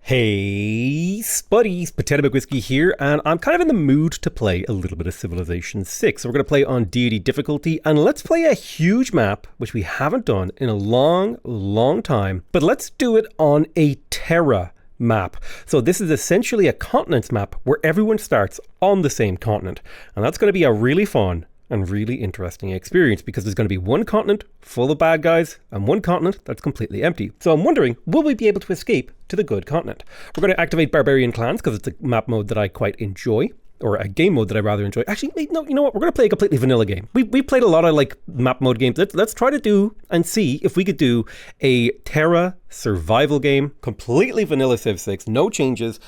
Hey, Spuddies, Potato McWhiskey here, and I'm kind of in the mood to play a little bit of Civilization 6. So we're going to play on deity difficulty, and let's play a huge map, which we haven't done in a long time, but let's do it on a Terra map. So this is essentially a continents map where everyone starts on the same continent, and that's going to be a really fun and really interesting experience because there's going to be one continent full of bad guys and one continent that's completely empty. So I'm wondering, will we be able to escape to the good continent? We're going to activate Barbarian Clans because it's a map mode that I quite enjoy, or a game mode that I rather enjoy. Actually, no, you know what? We're going to play a completely vanilla game. We played a lot of like map mode games. Let's try to do and see if we could do a Terra survival game, completely vanilla Civ 6, no changes,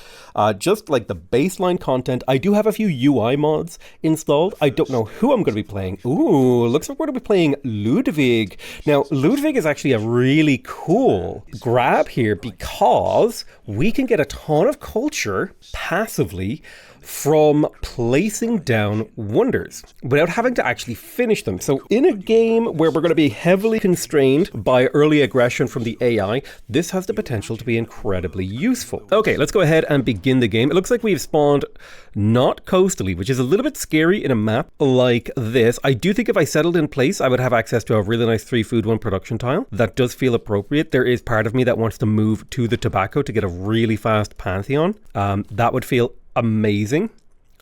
just like the baseline content. I do have a few UI mods installed. I don't know who I'm going to be playing. Ooh, looks like we're going to be playing Ludwig. Now, Ludwig is actually a really cool grab here because we can get a ton of culture passively from placing down wonders without having to actually finish them. So in a game where we're going to be heavily constrained by early aggression from the AI, this has the potential to be incredibly useful. Okay, let's go ahead and begin the game. It looks like we've spawned not coastally, which is a little bit scary in a map like this. I do think if I settled in place, I would have access to a really nice 3 food 1 production tile. That does feel appropriate. There is part of me that wants to move to the tobacco to get a really fast pantheon. That would feel amazing.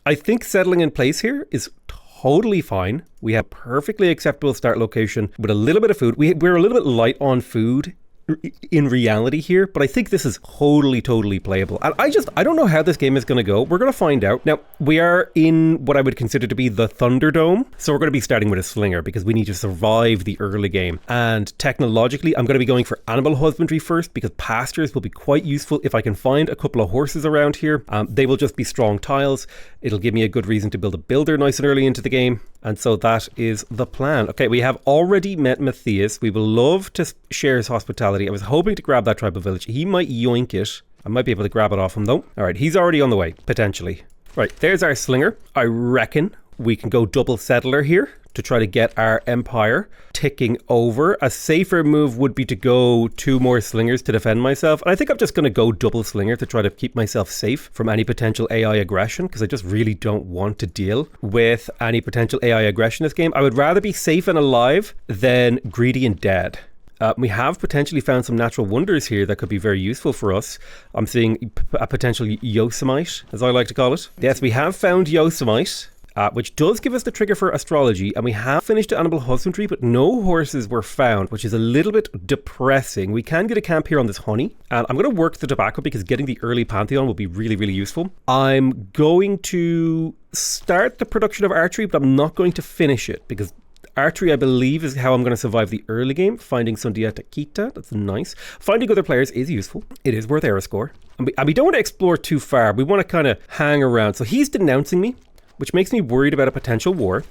I think settling in place here is totally fine. We have perfectly acceptable start location with a little bit of food. We're a little bit light on food in reality here, but I think this is totally playable. And I don't know how this game is going to go. We're going to find out. Now, we are in what I would consider to be the Thunderdome. So we're going to be starting with a slinger because we need to survive the early game. And technologically, I'm going to be going for animal husbandry first because pastures will be quite useful if I can find a couple of horses around here. They will just be strong tiles. It'll give me a good reason to build a builder nice and early into the game. And so that is the plan. Okay, we have already met Matthias. We will love to share his hospitality. I was hoping to grab that tribal village. He might yoink it. I might be able to grab it off him though. All right, he's already on the way, potentially. Right, there's our slinger. I reckon we can go double settler here to try to get our empire ticking over. A safer move would be to go 2 more slingers to defend myself. And I think I'm just going to go double slinger to try to keep myself safe from any potential AI aggression because I just really don't want to deal with any potential AI aggression in this game. I would rather be safe and alive than greedy and dead. We have potentially found some natural wonders here that could be very useful for us. I'm seeing a potential Yosemite, as I like to call it. Yes, we have found Yosemite, which does give us the trigger for astrology, and we have finished animal husbandry, but no horses were found, which is a little bit depressing. We can get a camp here on this honey, and I'm going to work the tobacco because getting the early pantheon will be really useful. I'm going to start the production of archery, but I'm not going to finish it because archery, I believe, is how I'm going to survive the early game. Finding Sundiata Kita, that's nice. Finding other players is useful. It is worth era score. And we don't want to explore too far. We want to kind of hang around. So he's denouncing me, which makes me worried about a potential war,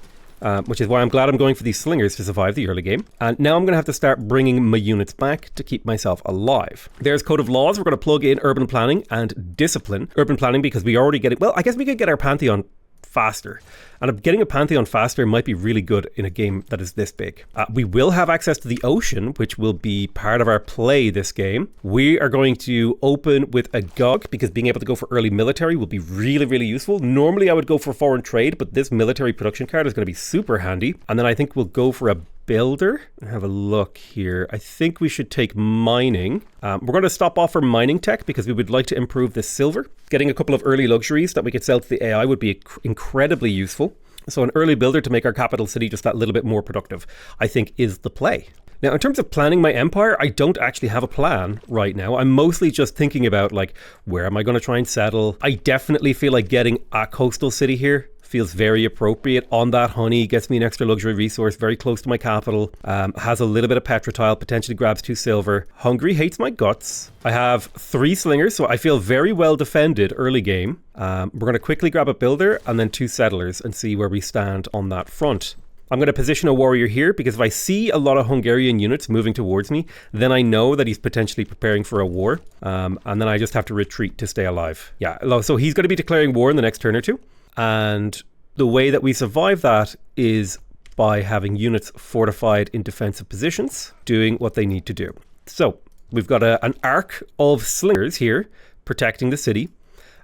which is why I'm glad I'm going for these slingers to survive the early game. And now I'm going to have to start bringing my units back to keep myself alive. There's Code of Laws. We're going to plug in urban planning and discipline. Urban planning because we already get it. Well, I guess we could get our pantheon faster, and getting a pantheon faster might be really good in a game that is this big. We will have access to the ocean, which will be part of our play this game. We are going to open with a GOG because being able to go for early military will be really useful. Normally I would go for foreign trade, but this military production card is going to be super handy. And then I think we'll go for a builder. Have a look here. I think we should take mining. We're going to stop off for mining tech because we would like to improve the silver. Getting a couple of early luxuries that we could sell to the AI would be incredibly useful. So an early builder to make our capital city just that little bit more productive, I think, is the play. Now, in terms of planning my empire, I don't actually have a plan right now. I'm mostly just thinking about, like, where am I going to try and settle? I definitely feel like getting a coastal city here feels very appropriate. On that honey, gets me an extra luxury resource, very close to my capital, has a little bit of petritile, potentially grabs 2 silver. Hungry hates my guts. I have 3 slingers, so I feel very well defended early game. We're going to quickly grab a builder and then 2 settlers and see where we stand on that front. I'm going to position a warrior here because if I see a lot of Hungarian units moving towards me, then I know that he's potentially preparing for a war. And then I just have to retreat to stay alive. Yeah, so he's going to be declaring war in the next turn or two. And the way that we survive that is by having units fortified in defensive positions, doing what they need to do. So we've got an arc of slingers here protecting the city.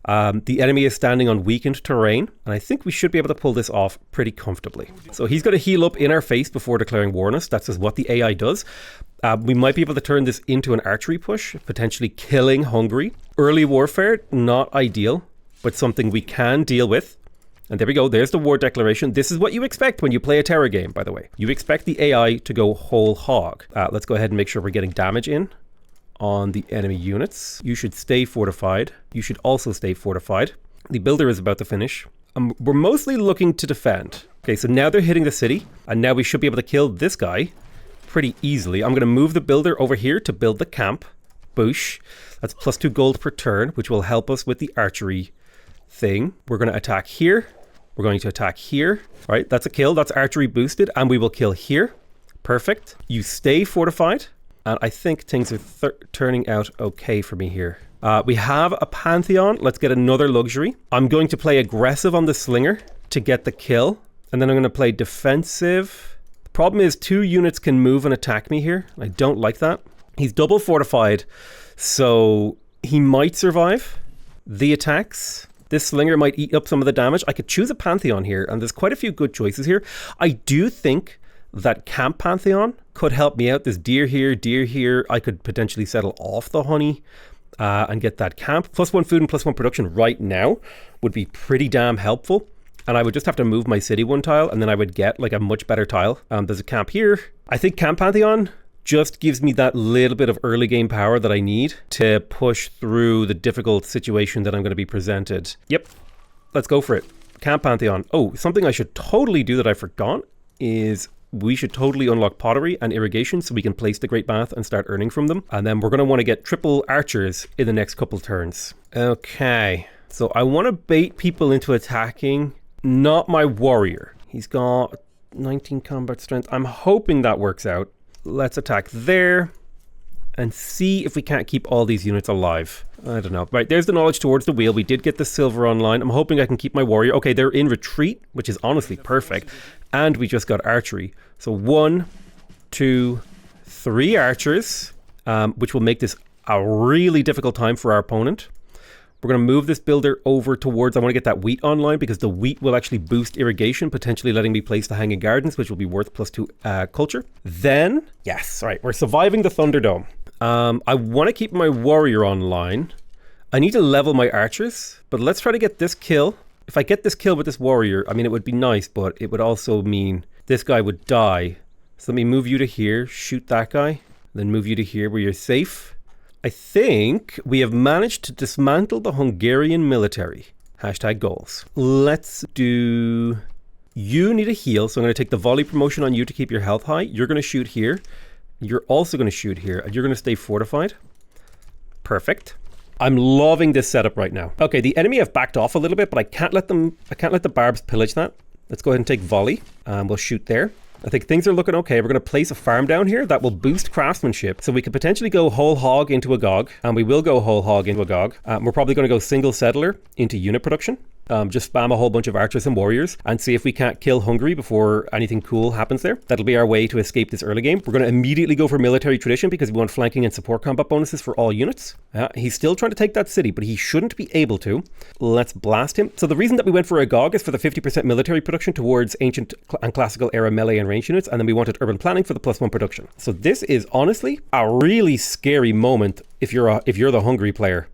The enemy is standing on weakened terrain, and I think we should be able to pull this off pretty comfortably. So he's going to heal up in our face before declaring war on us. That's just what the AI does. We might be able to turn this into an archery push, potentially killing Hungary. Early warfare, not ideal, but something we can deal with. And there we go. There's the war declaration. This is what you expect when you play a terror game, by the way. You expect the AI to go whole hog. Let's go ahead and make sure we're getting damage in on the enemy units. You should stay fortified. You should also stay fortified. The builder is about to finish. We're mostly looking to defend. Okay, so now they're hitting the city, and now we should be able to kill this guy pretty easily. I'm going to move the builder over here to build the camp. Boosh. That's +2 gold per turn, which will help us with the archery thing. We're going to attack here. We're going to attack here. All right, that's a kill. That's archery boosted, and we will kill here. Perfect. You stay fortified, and I think things are turning out okay for me here. We have a Pantheon. Let's get another luxury. I'm going to play aggressive on the slinger to get the kill, and then I'm going to play defensive. The problem is 2 units can move and attack me here. I don't like that. He's double fortified, so he might survive the attacks. This slinger might eat up some of the damage. I could choose a Pantheon here, and there's quite a few good choices here. I do think that Camp Pantheon could help me out. There's deer here. I could potentially settle off the honey and get that camp. +1 food and +1 production right now would be pretty damn helpful. And I would just have to move my city 1 tile, and then I would get like a much better tile. There's a camp here. I think Camp Pantheon just gives me that little bit of early game power that I need to push through the difficult situation that I'm going to be presented. Yep, let's go for it. Camp Pantheon. Oh, something I should totally do that I forgot is we should totally unlock pottery and irrigation so we can place the Great Bath and start earning from them. And then we're going to want to get triple archers in the next couple turns. Okay, so I want to bait people into attacking, not my warrior. He's got 19 combat strength. I'm hoping that works out. Let's attack there and see if we can't keep all these units alive. I don't know. Right, there's the knowledge towards the wheel. We did get the silver online. I'm hoping I can keep my warrior. Okay, they're in retreat, which is honestly perfect. And we just got archery. So 1, 2, 3 archers, which will make this a really difficult time for our opponent. We're going to move this builder over towards, I want to get that wheat online because the wheat will actually boost irrigation, potentially letting me place the hanging gardens, which will be worth +2 culture. Then, yes, all right, we're surviving the Thunderdome. I want to keep my warrior online. I need to level my archers, but let's try to get this kill. If I get this kill with this warrior, I mean, it would be nice, but it would also mean this guy would die. So let me move you to here, shoot that guy, then move you to here where you're safe. I think we have managed to dismantle the Hungarian military. #goals. Let's do... You need a heal, so I'm going to take the volley promotion on you to keep your health high. You're going to shoot here. You're also going to shoot here, and you're going to stay fortified. Perfect. I'm loving this setup right now. Okay, the enemy have backed off a little bit, but I can't let the barbs pillage that. Let's go ahead and take volley. We'll shoot there. I think things are looking okay. We're going to place a farm down here that will boost craftsmanship. So we could potentially go whole hog into Agog, and we will go whole hog into Agog. We're probably going to go single settler into unit production. Just spam a whole bunch of archers and warriors and see if we can't kill Hungary before anything cool happens there. That'll be our way to escape this early game. We're going to immediately go for military tradition because we want flanking and support combat bonuses for all units. He's still trying to take that city, but he shouldn't be able to. Let's blast him. So the reason that we went for Agog is for the 50% military production towards ancient and classical era melee and range units, and then we wanted urban planning for the +1 production. So this is honestly a really scary moment if you're the Hungary player.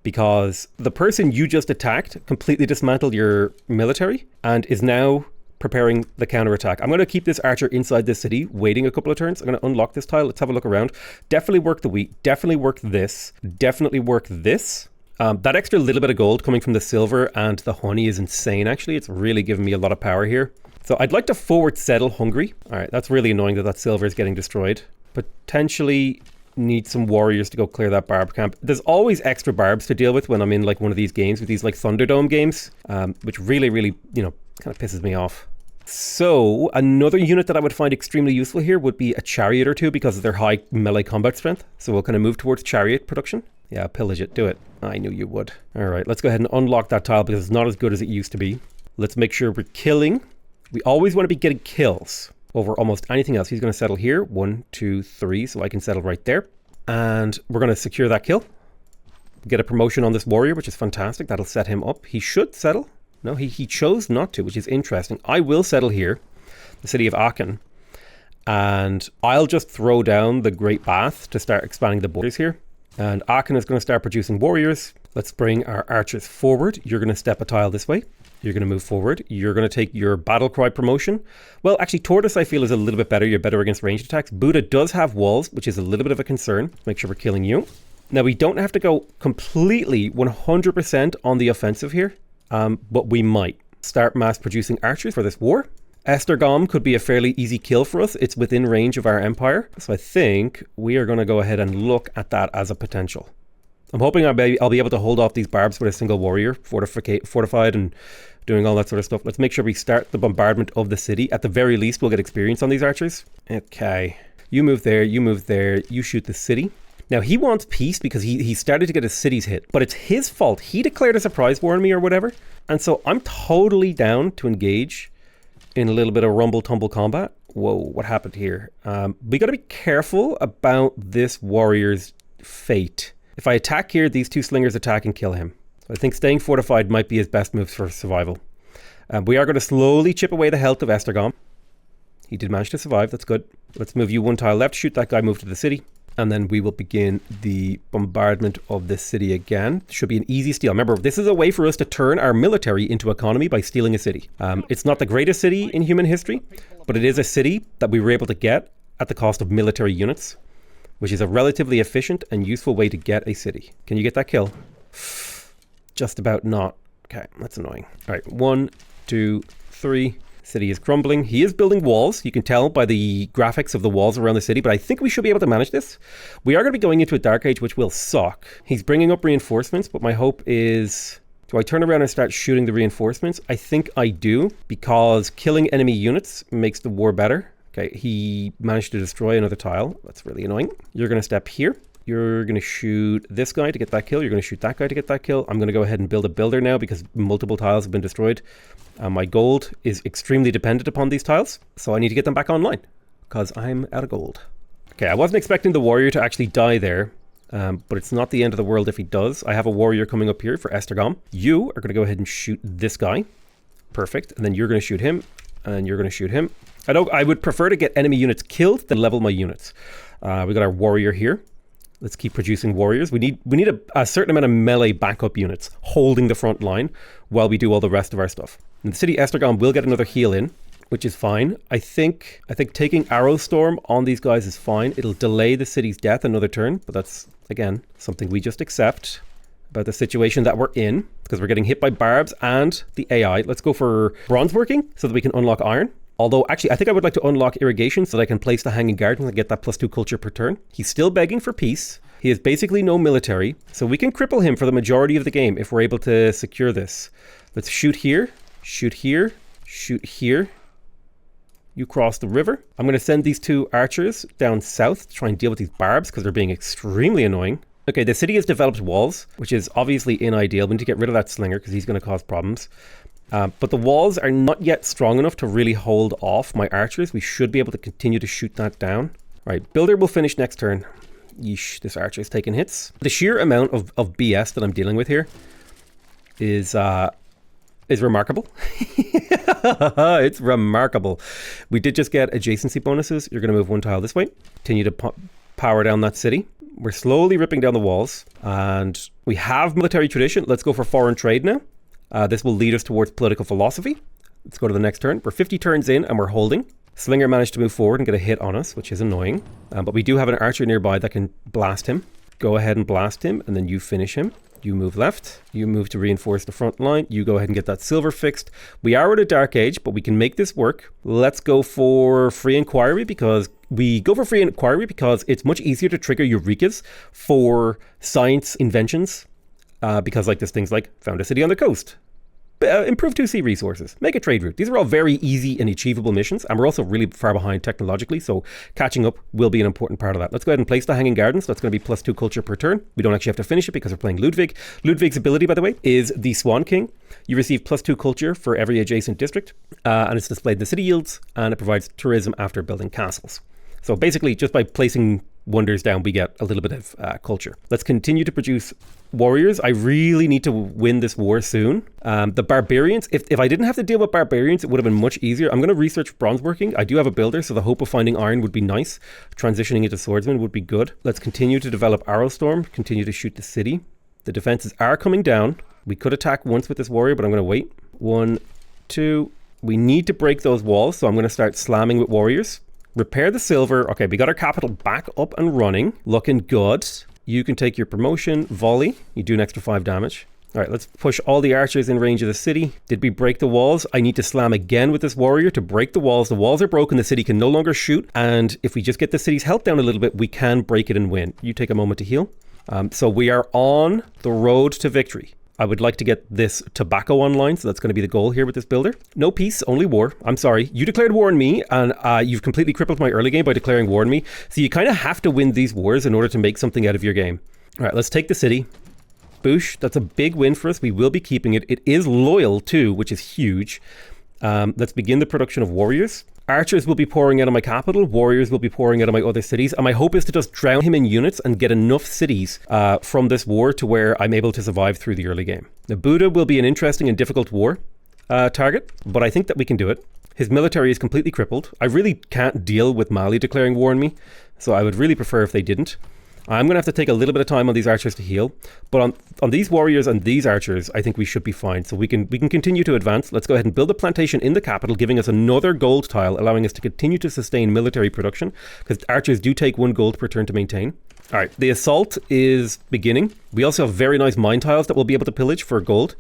Because the person you just attacked completely dismantled your military and is now preparing the counterattack. I'm going to keep this archer inside this city, waiting a couple of turns. I'm going to unlock this tile. Let's have a look around. Definitely work the wheat. Definitely work this. Definitely work this. That extra little bit of gold coming from the silver and the honey is insane, actually. It's really giving me a lot of power here. So I'd like to forward settle Hungary. All right, that's really annoying that silver is getting destroyed. Potentially... need some warriors to go clear that barb camp. There's always extra barbs to deal with when I'm in like one of these games, with these like Thunderdome games, which really, you know, kind of pisses me off. So another unit that I would find extremely useful here would be a chariot or two because of their high melee combat strength. So we'll kind of move towards chariot production. Yeah, pillage it, do it. I knew you would. All right, let's go ahead and unlock that tile because it's not as good as it used to be. Let's make sure we're killing. We always want to be getting kills over almost anything else. He's going to settle here. 1, 2, 3. So I can settle right there. And we're going to secure that kill. Get a promotion on this warrior, which is fantastic. That'll set him up. He should settle. No, he chose not to, which is interesting. I will settle here, the city of Aachen. And I'll just throw down the Great Bath to start expanding the borders here. And Aachen is going to start producing warriors. Let's bring our archers forward. You're going to step a tile this way. You're going to move forward. You're going to take your battle cry promotion. Well, actually, Tortoise, I feel, is a little bit better. You're better against ranged attacks. Buddha does have walls, which is a little bit of a concern. Make sure we're killing you. Now, we don't have to go completely 100% on the offensive here, but we might start mass producing archers for this war. Esztergom could be a fairly easy kill for us. It's within range of our empire. So I think we are going to go ahead and look at that as a potential. I'm hoping I'll be able to hold off these barbs with a single warrior, fortified and doing all that sort of stuff. Let's make sure we start the bombardment of the city. At the very least, we'll get experience on these archers. Okay. You move there, you shoot the city. Now, he wants peace because he started to get his cities hit, but it's his fault. He declared a surprise war on me or whatever. And so I'm totally down to engage in a little bit of rumble-tumble combat. Whoa, what happened here? We got to be careful about this warrior's fate. If I attack here, these two slingers attack and kill him. So I think staying fortified might be his best move for survival. We are going to slowly chip away the health of Esztergom. He did manage to survive. That's good. Let's move you one tile left. Shoot that guy, move to the city. And then we will begin the bombardment of this city again. Should be an easy steal. Remember, this is a way for us to turn our military into economy by stealing a city. It's not the greatest city in human history, but it is a city that we were able to get at the cost of military units, which is a relatively efficient and useful way to get a city. Can you get that kill? Just about not. Okay, that's annoying. All right, 1, 2, 3. City is crumbling. He is building walls. You can tell by the graphics of the walls around the city, but I think we should be able to manage this. We are going to be going into a dark age, which will suck. He's bringing up reinforcements, but my hope is... Do I turn around and start shooting the reinforcements? I think I do, because killing enemy units makes the war better. Okay, he managed to destroy another tile. That's really annoying. You're going to step here. You're going to shoot this guy to get that kill. You're going to shoot that guy to get that kill. I'm going to go ahead and build a builder now because multiple tiles have been destroyed. My gold is extremely dependent upon these tiles, so I need to get them back online because I'm out of gold. Okay, I wasn't expecting the warrior to actually die there, but it's not the end of the world if he does. I have a warrior coming up here for Esztergom. You are going to go ahead and shoot this guy. Perfect. And then you're going to shoot him, and you're going to shoot him. I would prefer to get enemy units killed than level my units. We got our warrior here. Let's keep producing warriors. We need a certain amount of melee backup units holding the front line while we do all the rest of our stuff. And the city Esztergom will get another heal in, which is fine. I think taking Arrow Storm on these guys is fine. It'll delay the city's death another turn, but that's, again, something we just accept about the situation that we're in because we're getting hit by barbs and the AI. Let's go for bronze working so that we can unlock iron. Although, actually, I think I would like to unlock irrigation so that I can place the hanging garden and get that +2 culture per turn. He's still begging for peace. He has basically no military, so we can cripple him for the majority of the game if we're able to secure this. Let's shoot here, shoot here, shoot here. You cross the river. I'm going to send these two archers down south to try and deal with these barbs because they're being extremely annoying. Okay, the city has developed walls, which is obviously unideal. We need to get rid of that slinger because he's going to cause problems. But the walls are not yet strong enough to really hold off my archers. We should be able to continue to shoot that down. All right, builder will finish next turn. Yeesh, this archer is taking hits. The sheer amount of BS that I'm dealing with here is remarkable. It's remarkable. We did just get adjacency bonuses. You're going to move one tile this way. Continue to power down that city. We're slowly ripping down the walls. And we have military tradition. Let's go for foreign trade now. This will lead us towards political philosophy. Let's go to the next turn. We're 50 turns in and we're holding. Slinger managed to move forward and get a hit on us, which is annoying. But we do have an archer nearby that can blast him. Go ahead and blast him, and then you finish him. You move left. You move to reinforce the front line. You go ahead and get that silver fixed. We are at a dark age, but we can make this work. Let's go for free inquiry because it's much easier to trigger Eurekas for science inventions. Because like there's things like found a city on the coast, improve 2C resources, make a trade route. These are all very easy and achievable missions, and we're also really far behind technologically, so catching up will be an important part of that. Let's go ahead and place the hanging gardens. That's going to be +2 culture per turn. We don't actually have to finish it because we're playing Ludwig. Ludwig's ability, by the way, is the Swan King. You receive +2 culture for every adjacent district, and it's displayed in the city yields, and it provides tourism after building castles. So basically, just by placing wonders down, we get a little bit of culture. Let's continue to produce warriors. I really need to win this war soon. The barbarians, if I didn't have to deal with barbarians, it would have been much easier. I'm going to research bronze working. I do have a builder, so the hope of finding iron would be nice. Transitioning into swordsman would be good. Let's continue to develop Arrowstorm, continue to shoot the city. The defenses are coming down. We could attack once with this warrior, but I'm going to wait. 1, 2. We need to break those walls, so I'm going to start slamming with warriors. Repair the silver. Okay, we got our capital back up and running. Looking good. You can take your promotion. Volley. You do an extra 5 damage. All right, let's push all the archers in range of the city. Did we break the walls? I need to slam again with this warrior to break the walls. The walls are broken. The city can no longer shoot. And if we just get the city's health down a little bit, we can break it and win. You take a moment to heal. So we are on the road to victory. I would like to get this tobacco online, so that's going to be the goal here with this builder. No peace, only war. I'm sorry. You declared war on me, and you've completely crippled my early game by declaring war on me. So you kind of have to win these wars in order to make something out of your game. All right, let's take the city. Boosh, that's a big win for us. We will be keeping it. It is loyal too, which is huge. Let's begin the production of warriors. Archers will be pouring out of my capital. Warriors will be pouring out of my other cities. And my hope is to just drown him in units and get enough cities from this war to where I'm able to survive through the early game. Now, Buddha will be an interesting and difficult war target, but I think that we can do it. His military is completely crippled. I really can't deal with Mali declaring war on me, so I would really prefer if they didn't. I'm going to have to take a little bit of time on these archers to heal, but on these warriors and these archers, I think we should be fine. So we can continue to advance. Let's go ahead and build a plantation in the capital, giving us another gold tile, allowing us to continue to sustain military production, because archers do take 1 gold per turn to maintain. All right, the assault is beginning. We also have very nice mine tiles that we'll be able to pillage for gold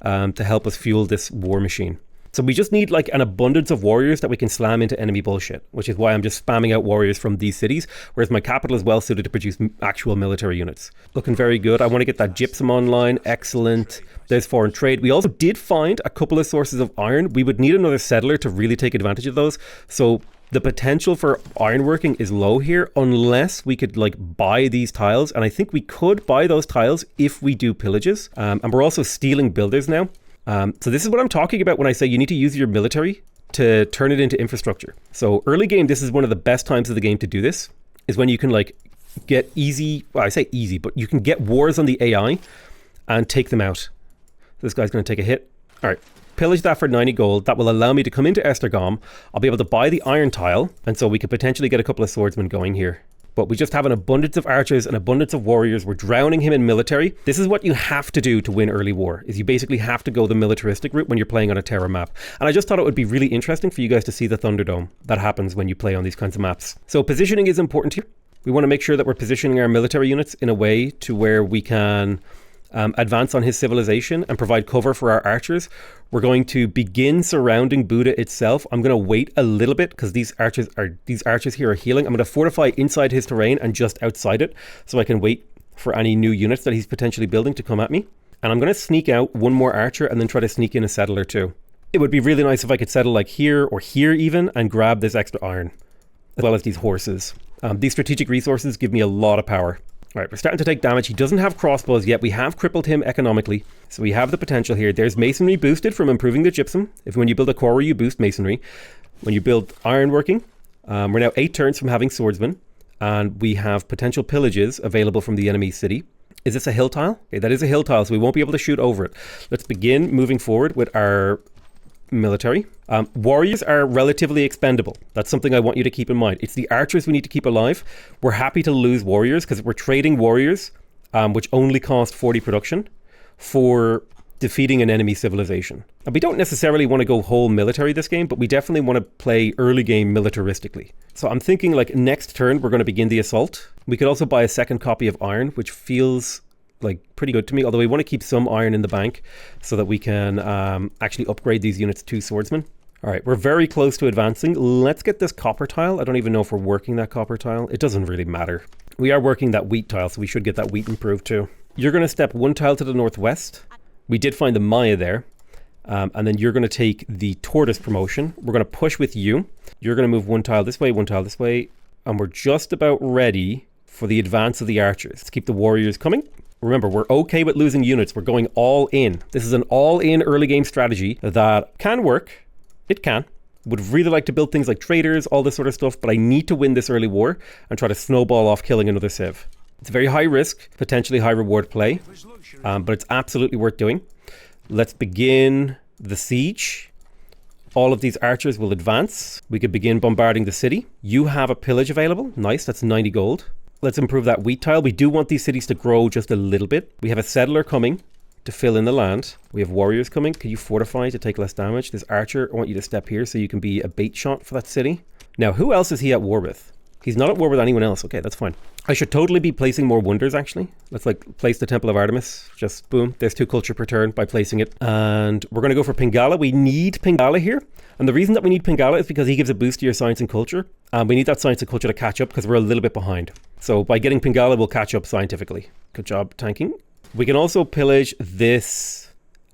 to help us fuel this war machine. So we just need like an abundance of warriors that we can slam into enemy bullshit, which is why I'm just spamming out warriors from these cities, whereas my capital is well suited to produce actual military units. Looking very good. I want to get that gypsum online. Excellent. There's foreign trade. We also did find a couple of sources of iron. We would need another settler to really take advantage of those. So the potential for ironworking is low here unless we could like buy these tiles. And I think we could buy those tiles if we do pillages. And we're also stealing builders now. So this is what I'm talking about when I say you need to use your military to turn it into infrastructure. So early game, this is one of the best times of the game to do this, is when you can like get easy, well, I say easy, but you can get wars on the AI and take them out. This guy's going to take a hit. All right, pillage that for 90 gold. That will allow me to come into Estergom. I'll be able to buy the iron tile, and so we could potentially get a couple of swordsmen going here. But we just have an abundance of archers, an abundance of warriors. We're drowning him in military. This is what you have to do to win early war, is you basically have to go the militaristic route when you're playing on a terror map. And I just thought it would be really interesting for you guys to see the Thunderdome that happens when you play on these kinds of maps. So positioning is important here. We want to make sure that we're positioning our military units in a way to where we can advance on his civilization and provide cover for our archers. We're going to begin surrounding Buddha itself. I'm going to wait a little bit because these archers here are healing. I'm going to fortify inside his terrain and just outside it so I can wait for any new units that he's potentially building to come at me. And I'm going to sneak out 1 more archer and then try to sneak in a settler too. It would be really nice if I could settle like here or here even and grab this extra iron, as well as these horses. These strategic resources give me a lot of power. All right, we're starting to take damage. He doesn't have crossbows yet. We have crippled him economically, so we have the potential here. There's masonry boosted from improving the gypsum. When you build a quarry, you boost masonry. When you build ironworking, we're now 8 turns from having swordsmen, and we have potential pillages available from the enemy city. Is this a hill tile? Okay, that is a hill tile, so we won't be able to shoot over it. Let's begin moving forward with our military. Warriors are relatively expendable. That's something I want you to keep in mind. It's the archers we need to keep alive. We're happy to lose warriors because we're trading warriors, which only cost 40 production, for defeating an enemy civilization. And we don't necessarily want to go whole military this game, but we definitely want to play early game militaristically. So I'm thinking like next turn, we're going to begin the assault. We could also buy a second copy of iron, which feels like pretty good to me, although we want to keep some iron in the bank so that we can actually upgrade these units to swordsmen. All right, we're very close to advancing. Let's get this copper tile. I don't even know if we're working that copper tile. It doesn't really matter. We are working that wheat tile, so we should get that wheat improved too. You're going to step 1 tile to the northwest. We did find the Maya there. And then you're going to take the tortoise promotion. We're going to push with you. You're going to move 1 tile this way, 1 tile this way. And we're just about ready for the advance of the archers. Let's keep the warriors coming. Remember, we're okay with losing units. We're going all in. This is an all-in early game strategy that can work. It can. Would really like to build things like traders, all this sort of stuff, but I need to win this early war and try to snowball off killing another civ. It's a very high risk, potentially high reward play, but it's absolutely worth doing. Let's begin the siege. All of these archers will advance. We could begin bombarding the city. You have a pillage available. Nice, that's 90 gold. Let's improve that wheat tile. We do want these cities to grow just a little bit. We have a settler coming to fill in the land. We have warriors coming. Can you fortify to take less damage? This archer, I want you to step here so you can be a bait shot for that city. Now, who else is he at war with? He's not at war with anyone else. Okay, that's fine. I should totally be placing more wonders, actually. Let's like place the Temple of Artemis. Just boom. There's 2 culture per turn by placing it. And we're going to go for Pingala. We need Pingala here. And the reason that we need Pingala is because he gives a boost to your science and culture. And we need that science and culture to catch up because we're a little bit behind. So by getting Pingala, we'll catch up scientifically. Good job tanking. We can also pillage this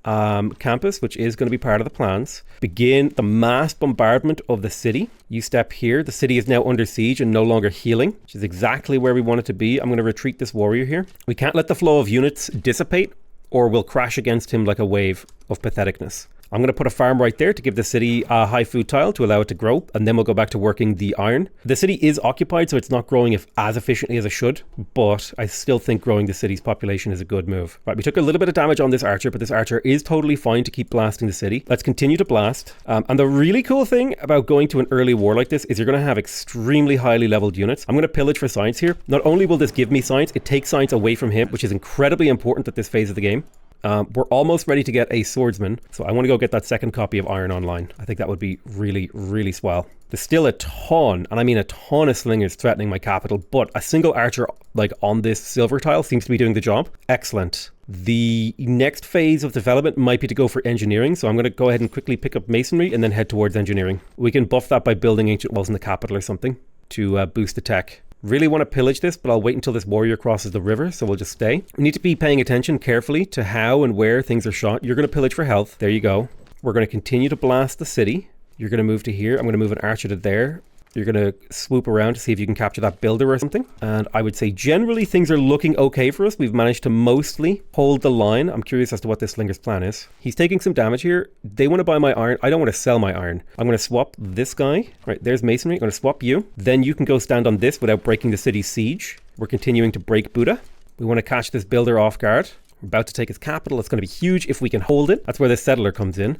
campus, which is going to be part of the plans. Begin the mass bombardment of the city. You step here. The city is now under siege and no longer healing, which is exactly where we want it to be. I'm going to retreat this warrior here. We can't let the flow of units dissipate or we'll crash against him like a wave of patheticness. I'm going to put a farm right there to give the city a high food tile to allow it to grow, and then we'll go back to working the iron. The city is occupied, so it's not growing as efficiently as it should, but I still think growing the city's population is a good move. Right, we took a little bit of damage on this archer, but this archer is totally fine to keep blasting the city. Let's continue to blast. And the really cool thing about going to an early war like this is you're going to have extremely highly leveled units. I'm going to pillage for science here. Not only will this give me science, it takes science away from him, which is incredibly important at this phase of the game. We're almost ready to get a swordsman, so I want to go get that second copy of Iron online. I think that would be really, really swell. There's still a ton, and I mean a ton of slingers threatening my capital, but a single archer like on this silver tile seems to be doing the job. Excellent. The next phase of development might be to go for engineering, so I'm going to go ahead and quickly pick up masonry and then head towards engineering. We can buff that by building ancient walls in the capital or something to boost the tech. Really want to pillage this, but I'll wait until this warrior crosses the river, so we'll just stay. We need to be paying attention carefully to how and where things are shot. You're going to pillage for health. There you go. We're going to continue to blast the city. You're going to move to here. I'm going to move an archer to there. You're going to swoop around to see if you can capture that builder or something. And I would say generally things are looking okay for us. We've managed to mostly hold the line. I'm curious as to what this slinger's plan is. He's taking some damage here. They want to buy my iron. I don't want to sell my iron. I'm going to swap this guy. Right, there's masonry. I'm going to swap you. Then you can go stand on this without breaking the city's siege. We're continuing to break Buddha. We want to catch this builder off guard. We're about to take his capital. It's going to be huge if we can hold it. That's where the settler comes in.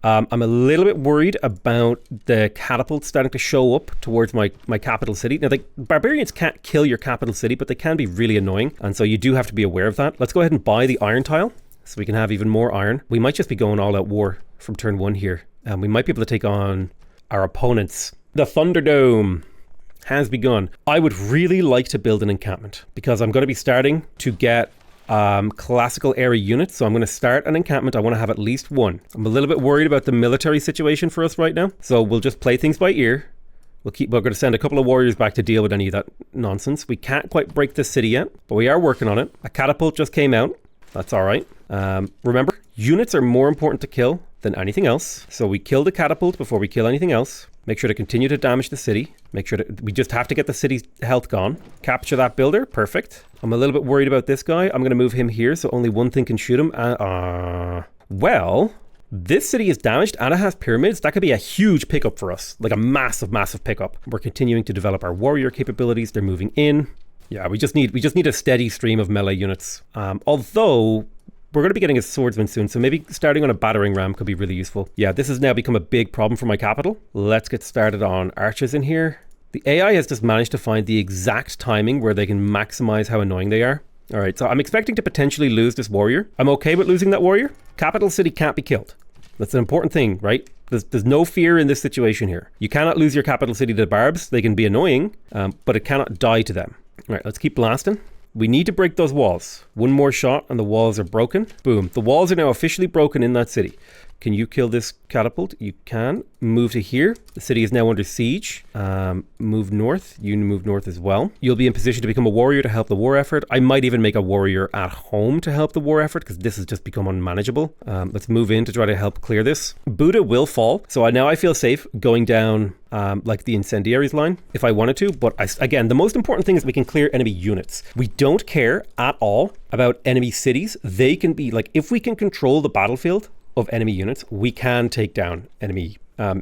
I'm a little bit worried about the catapults starting to show up towards my capital city. Now, the barbarians can't kill your capital city, but they can be really annoying. And so you do have to be aware of that. Let's go ahead and buy the iron tile so we can have even more iron. We might just be going all out war from turn 1 here. And we might be able to take on our opponents. The Thunderdome has begun. I would really like to build an encampment because I'm going to be starting to get classical era units, so I'm going to start an encampment. I want to have at least one. I'm a little bit worried about the military situation for us right now, so we'll just play things by ear. We're going to send a couple of warriors back to deal with any of that nonsense. We can't quite break this city yet, but we are working on it. A catapult just came out. That's all right. Remember, units are more important to kill than anything else, so we kill the catapult before we kill anything else. Make sure to continue to damage the city. Make sure that we just have to get the city's health gone. Capture that builder. Perfect. I'm a little bit worried about this guy. I'm going to move him here so only one thing can shoot him. Well, this city is damaged and it has pyramids. That could be a huge pickup for us. Like a massive, massive pickup. We're continuing to develop our warrior capabilities. They're moving in. Yeah, we just need a steady stream of melee units. Although we're going to be getting a swordsman soon, so maybe starting on a battering ram could be really useful. Yeah, this has now become a big problem for my capital. Let's get started on archers in here. The AI has just managed to find the exact timing where they can maximize how annoying they are. All right, so I'm expecting to potentially lose this warrior. I'm okay with losing that warrior. Capital city can't be killed. That's an important thing, right? There's no fear in this situation here. You cannot lose your capital city to the barbs. They can be annoying, but it cannot die to them. All right, let's keep blasting. We need to break those walls. One more shot and the walls are broken. Boom. The walls are now officially broken in that city. Can you kill this catapult? You can. Move to here. The city is now under siege. Move north. You move north as well. You'll be in position to become a warrior to help the war effort. I might even make a warrior at home to help the war effort because this has just become unmanageable. Let's move in to try to help clear this. Buddha will fall. So now I feel safe going down like the incendiaries line if I wanted to. But again, the most important thing is we can clear enemy units. We don't care at all about enemy cities. They can be like, if we can control the battlefield of enemy units, we can take down enemy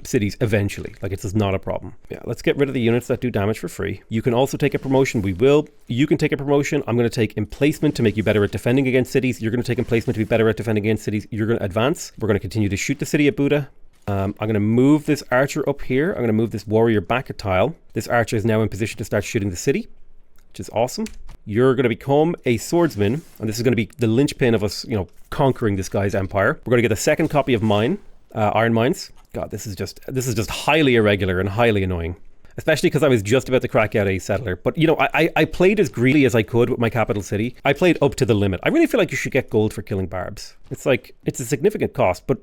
cities eventually. Like, it's just not a problem. Yeah, let's get rid of the units that do damage for free. You can also take a promotion. We will. You can take a promotion. I'm going to take emplacement to make you better at defending against cities. You're going to take emplacement to be better at defending against cities. You're going to advance. We're going to continue to shoot the city at Buda. I'm going to move this archer up here. I'm going to move this warrior back a tile. This archer is now in position to start shooting the city, which is awesome. You're going to become a swordsman, and this is going to be the linchpin of us, you know, conquering this guy's empire. We're going to get a second copy of mine, Iron Mines. God, this is just highly irregular and highly annoying, especially because I was just about to crack out a settler. But, you know, I played as greedily as I could with my capital city. I played up to the limit. I really feel like you should get gold for killing barbs. It's like, it's a significant cost, but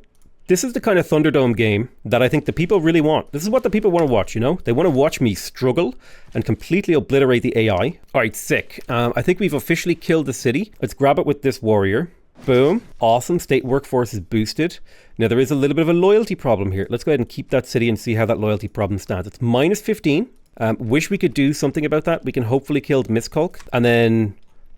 this is the kind of Thunderdome game that I think the people really want. This is what the people want to watch, you know? They want to watch me struggle and completely obliterate the AI. All right, sick. I think we've officially killed the city. Let's grab it with this warrior. Boom. Awesome. State workforce is boosted. Now, there is a little bit of a loyalty problem here. Let's go ahead and keep that city and see how that loyalty problem stands. It's minus 15. Wish we could do something about that. We can hopefully kill Miskulk and then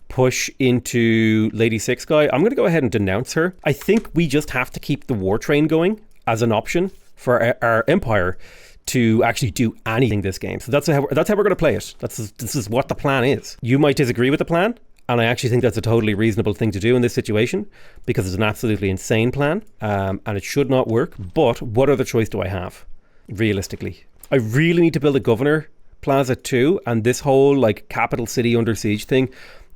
push into Lady Six Guy. I'm going to go ahead and denounce her. I think we just have to keep the war train going as an option for our empire to actually do anything this game. So that's how we're going to play it. This is what the plan is. You might disagree with the plan, and I actually think that's a totally reasonable thing to do in this situation because it's an absolutely insane plan, and it should not work. But what other choice do I have, realistically? I really need to build a governor plaza too, and this whole like capital city under siege thing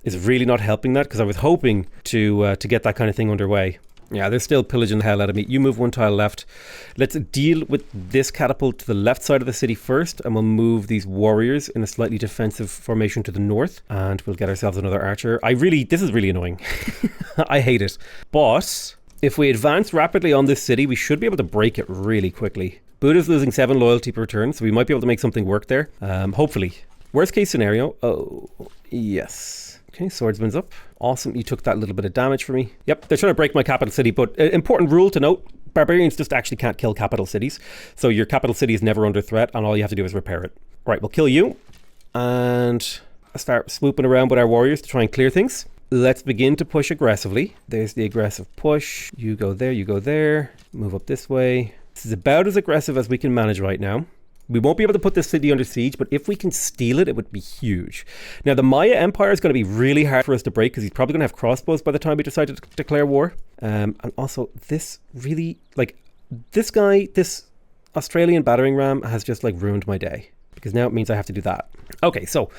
is really not helping that because I was hoping to get that kind of thing underway. Yeah, they're still pillaging the hell out of me. You move one tile left. Let's deal with this catapult to the left side of the city first, and we'll move these warriors in a slightly defensive formation to the north, and we'll get ourselves another archer. This is really annoying. I hate it. But if we advance rapidly on this city, we should be able to break it really quickly. Buda's losing 7 loyalty per turn, so we might be able to make something work there. Hopefully. Worst case scenario. Oh, yes. Okay, swordsman's up. Awesome, you took that little bit of damage for me. Yep, they're trying to break my capital city, but important rule to note, barbarians just actually can't kill capital cities. So your capital city is never under threat, and all you have to do is repair it. All right, we'll kill you, and start swooping around with our warriors to try and clear things. Let's begin to push aggressively. There's the aggressive push. You go there, move up this way. This is about as aggressive as we can manage right now. We won't be able to put this city under siege, but if we can steal it, it would be huge. Now, the Maya Empire is going to be really hard for us to break because he's probably going to have crossbows by the time we decide to declare war. And also, this really, like, this guy, this Australian battering ram has just, like, ruined my day because now it means I have to do that. Okay, so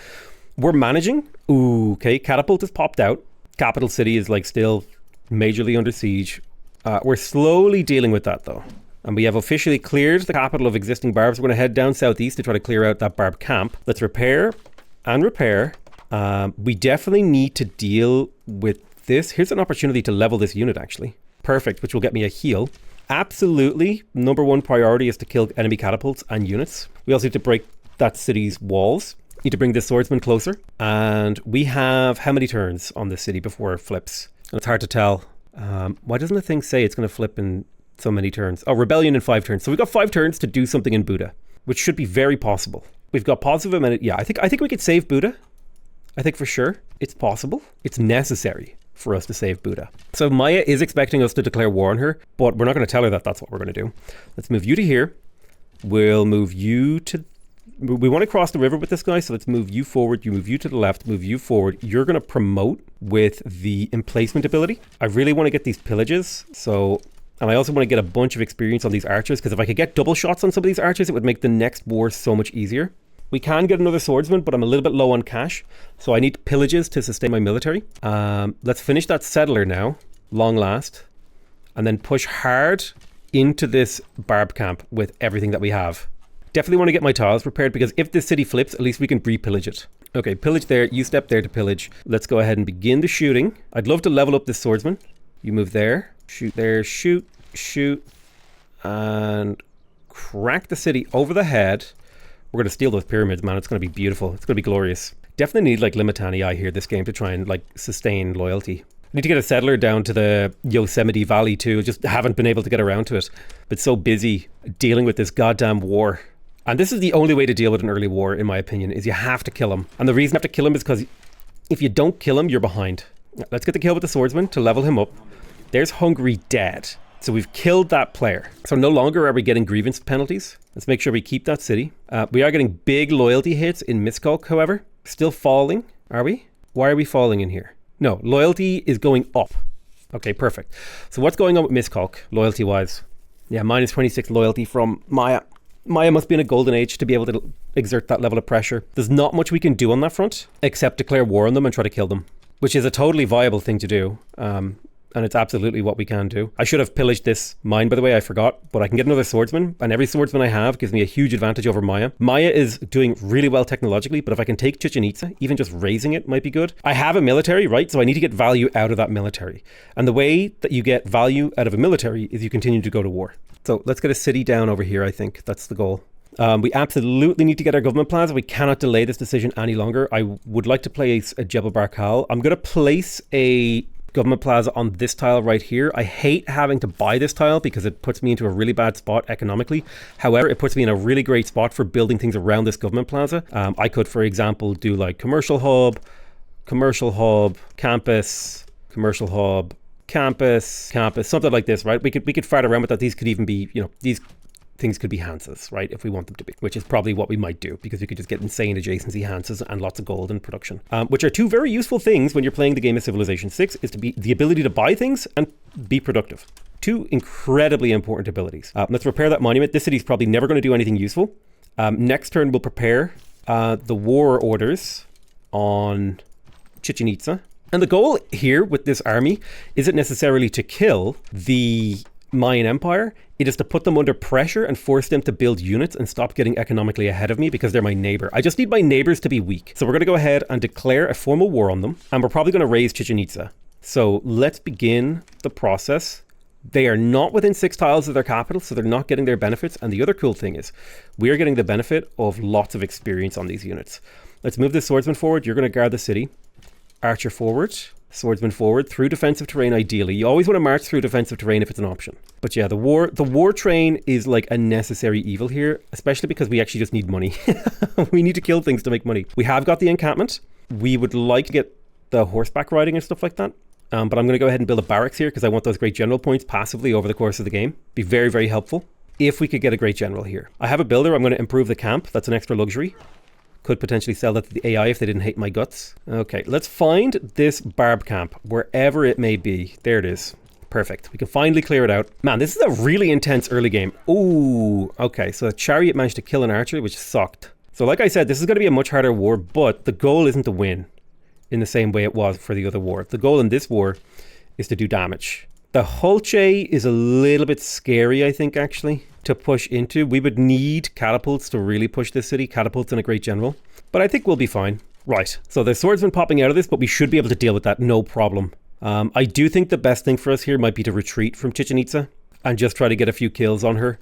we're managing. Ooh, okay, catapult has popped out. Capital city is, like, still majorly under siege. We're slowly dealing with that, though. And we have officially cleared the capital of existing barbs. We're going to head down southeast to try to clear out that barb camp. Let's repair and repair. We definitely need to deal with this. Here's an opportunity to level this unit, actually. Perfect, which will get me a heal. Absolutely, number one priority is to kill enemy catapults and units. We also need to break that city's walls. Need to bring this swordsman closer. And we have how many turns on this city before it flips? And it's hard to tell. Why doesn't the thing say it's going to flip in so many turns? Oh, rebellion in 5 turns. So we've got 5 turns to do something in Buda, which should be very possible. We've got positive amenity. Yeah, I think we could save Buda. I think for sure it's possible. It's necessary for us to save Buda. So Maya is expecting us to declare war on her, but we're not going to tell her that that's what we're going to do. Let's move you to here. We'll move you to... We want to cross the river with this guy, so let's move you forward. You move you to the left, move you forward. You're going to promote with the emplacement ability. I really want to get these pillages, so... And I also want to get a bunch of experience on these archers, because if I could get double shots on some of these archers, it would make the next war so much easier. We can get another swordsman, but I'm a little bit low on cash, so I need pillages to sustain my military. Let's finish that settler now, long last, and then push hard into this barb camp with everything that we have. Definitely want to get my tiles prepared, because if this city flips, at least we can re-pillage it. Okay, pillage there, you step there to pillage. Let's go ahead and begin the shooting. I'd love to level up this swordsman. You move there. Shoot there, shoot, and crack the city over the head. We're going to steal those pyramids, man. It's going to be beautiful. It's going to be glorious. Definitely need like Limitani here this game to try and like sustain loyalty. I need to get a settler down to the Yosemite Valley too. Just haven't been able to get around to it. But so busy dealing with this goddamn war. And this is the only way to deal with an early war, in my opinion, is you have to kill him. And the reason you have to kill him is because if you don't kill him, you're behind. Let's get the kill with the swordsman to level him up. There's Hungry dead. So we've killed that player. So no longer are we getting grievance penalties. Let's make sure we keep that city. We are getting big loyalty hits in Miskolc, however. Still falling, are we? Why are we falling in here? No, loyalty is going up. Okay, perfect. So what's going on with Miskolc, loyalty-wise? Yeah, minus 26 loyalty from Maya. Maya must be in a golden age to be able to exert that level of pressure. There's not much we can do on that front, except declare war on them and try to kill them, which is a totally viable thing to do. And it's absolutely what we can do. I should have pillaged this mine, by the way, I forgot, but I can get another swordsman, and every swordsman I have gives me a huge advantage over Maya. Maya is doing really well technologically, but if I can take Chichen Itza, even just raising it might be good. I have a military, right? So I need to get value out of that military. And the way that you get value out of a military is you continue to go to war. So let's get a city down over here, I think. That's the goal. We absolutely need to get our government plaza. We cannot delay this decision any longer. I would like to place a Jebel Barkal. I'm going to place a government plaza on this tile right here. I hate having to buy this tile because it puts me into a really bad spot economically. However, it puts me in a really great spot for building things around this government plaza. I could, for example, do like commercial hub, campus, commercial hub, campus, something like this, right? We could fart around with that. These could even be, you know, these things could be Hanses, right? If we want them to be, which is probably what we might do, because we could just get insane adjacency Hanses and lots of gold in production, which are two very useful things when you're playing the game of Civilization 6, is to be the ability to buy things and be productive. Two incredibly important abilities. Let's repair that monument. This city's probably never going to do anything useful. Next turn, we'll prepare the war orders on Chichen Itza. And the goal here with this army isn't necessarily to kill the Mayan Empire. It is to put them under pressure and force them to build units and stop getting economically ahead of me because they're my neighbor. I just need my neighbors to be weak. So we're going to go ahead and declare a formal war on them. And we're probably going to raise Chichen Itza. So let's begin the process. They are not within 6 tiles of their capital, so they're not getting their benefits. And the other cool thing is we are getting the benefit of lots of experience on these units. Let's move this swordsman forward. You're going to guard the city. Archer forward. Swordsman forward through defensive terrain. Ideally, you always want to march through defensive terrain if it's an option. But yeah, the war train is like a necessary evil here, especially because we actually just need money. We need to kill things to make money. We have got the encampment. We would like to get the horseback riding and stuff like that. But I'm going to go ahead and build a barracks here because I want those great general points passively over the course of the game. Be very, very helpful if we could get a great general here. I have a builder. I'm going to improve the camp. That's an extra luxury. Could potentially sell that to the AI if they didn't hate my guts. Okay, let's find this barb camp, wherever it may be. There it is. Perfect. We can finally clear it out. Man, this is a really intense early game. Ooh, okay. So a chariot managed to kill an archer, which sucked. So like I said, this is going to be a much harder war, but the goal isn't to win in the same way it was for the other war. The goal in this war is to do damage. The Hulche is a little bit scary, I think, actually, to push into. We would need catapults to really push this city. Catapults and a great general. But I think we'll be fine. Right. So there's swordsmen popping out of this, but we should be able to deal with that. No problem. I do think the best thing for us here might be to retreat from Chichen Itza and just try to get a few kills on her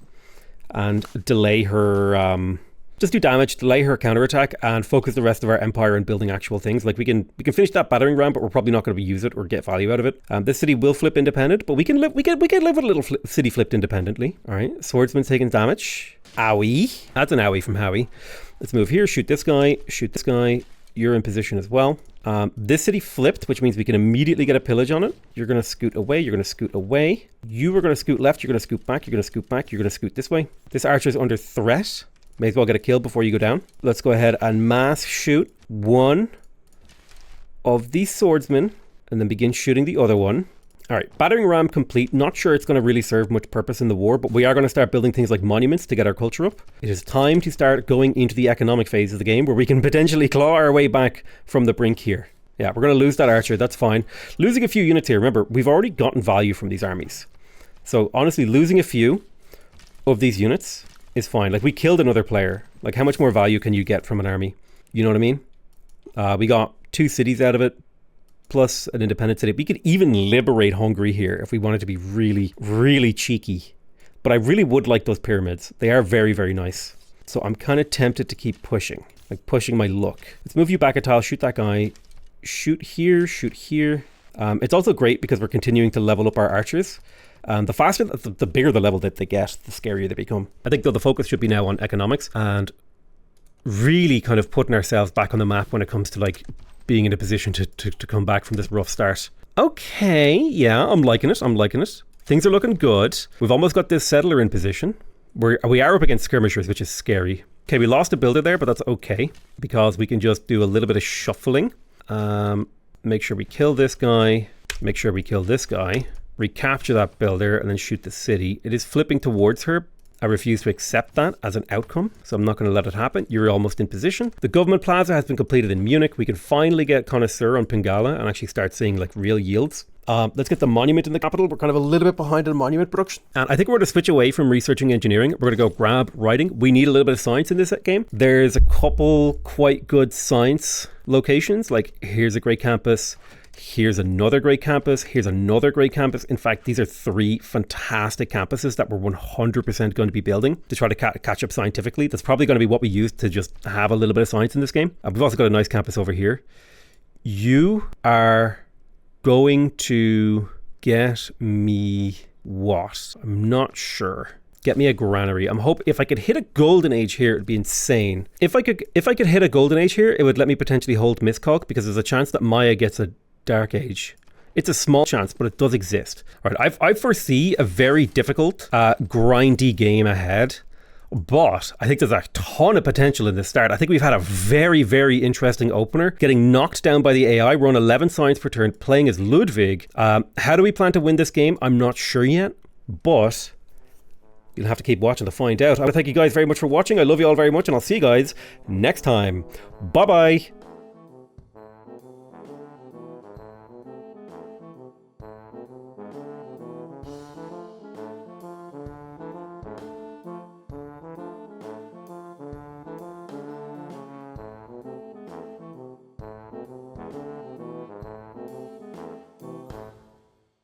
and delay her... just do damage, delay her counterattack, and focus the rest of our empire on building actual things. Like we can finish that battering ram, but we're probably not going to use it or get value out of it. This city will flip independent, but we can live with a little city flipped independently. All right, swordsman's taking damage. Owie, that's an owie from Howie. Let's move here. Shoot this guy. Shoot this guy. You're in position as well. This city flipped, which means we can immediately get a pillage on it. You're going to scoot away. You're going to scoot away. You are going to scoot left. You're going to scoot back. You're going to scoot back. You're going to scoot this way. This archer is under threat. May as well get a kill before you go down. Let's go ahead and mass shoot one of these swordsmen and then begin shooting the other one. All right, battering ram complete. Not sure it's going to really serve much purpose in the war, but we are going to start building things like monuments to get our culture up. It is time to start going into the economic phase of the game where we can potentially claw our way back from the brink here. Yeah, we're going to lose that archer. That's fine. Losing a few units here. Remember, we've already gotten value from these armies. So honestly, losing a few of these units is fine. Like we killed another player. Like how much more value can you get from an army? You know what I mean? We got 2 cities out of it, plus an independent city. We could even liberate Hungary here if we wanted to be really, really cheeky. But I really would like those pyramids. They are very, very nice. So I'm kind of tempted to keep pushing, like pushing my luck. Let's move you back a tile, shoot that guy, shoot here, shoot here. It's also great because we're continuing to level up our archers. The faster, the bigger the level that they get, the scarier they become. I think though the focus should be now on economics and really kind of putting ourselves back on the map when it comes to like being in a position to come back from this rough start. Okay, yeah, I'm liking it. I'm liking it. Things are looking good. We've almost got this settler in position. We are up against skirmishers, which is scary. Okay, we lost a builder there, but that's okay because we can just do a little bit of shuffling. Make sure we kill this guy. Make sure we kill this guy. Recapture that builder and then shoot the city. It is flipping towards her. I refuse to accept that as an outcome, so I'm not going to let it happen. You're almost in position. The government plaza has been completed in Munich. We can finally get Connoisseur on Pingala and actually start seeing like real yields. Let's get the monument in the capital. We're kind of a little bit behind in monument production. And I think we're going to switch away from researching engineering. We're going to go grab writing. We need a little bit of science in this game. There's a couple quite good science locations. Like here's a great campus. Here's another great campus. Here's another great campus. In fact, these are 3 fantastic campuses that we're 100% going to be building to try to catch up scientifically. That's probably going to be what we use to just have a little bit of science in this game. We've also got a nice campus over here. You are going to get me what? I'm not sure. Get me a granary. I'm hoping if I could hit a golden age here, it'd be insane. If I could hit a golden age here, it would let me potentially hold Miscalc because there's a chance that Maya gets a Dark Age. It's a small chance, but it does exist. All right, I foresee a very difficult, grindy game ahead, but I think there's a ton of potential in this start. I think we've had a very, very interesting opener. Getting knocked down by the AI. We're on 11 science per turn, playing as Ludwig. How do we plan to win this game? I'm not sure yet, but you'll have to keep watching to find out. I want to thank you guys very much for watching. I love you all very much, and I'll see you guys next time. Bye-bye.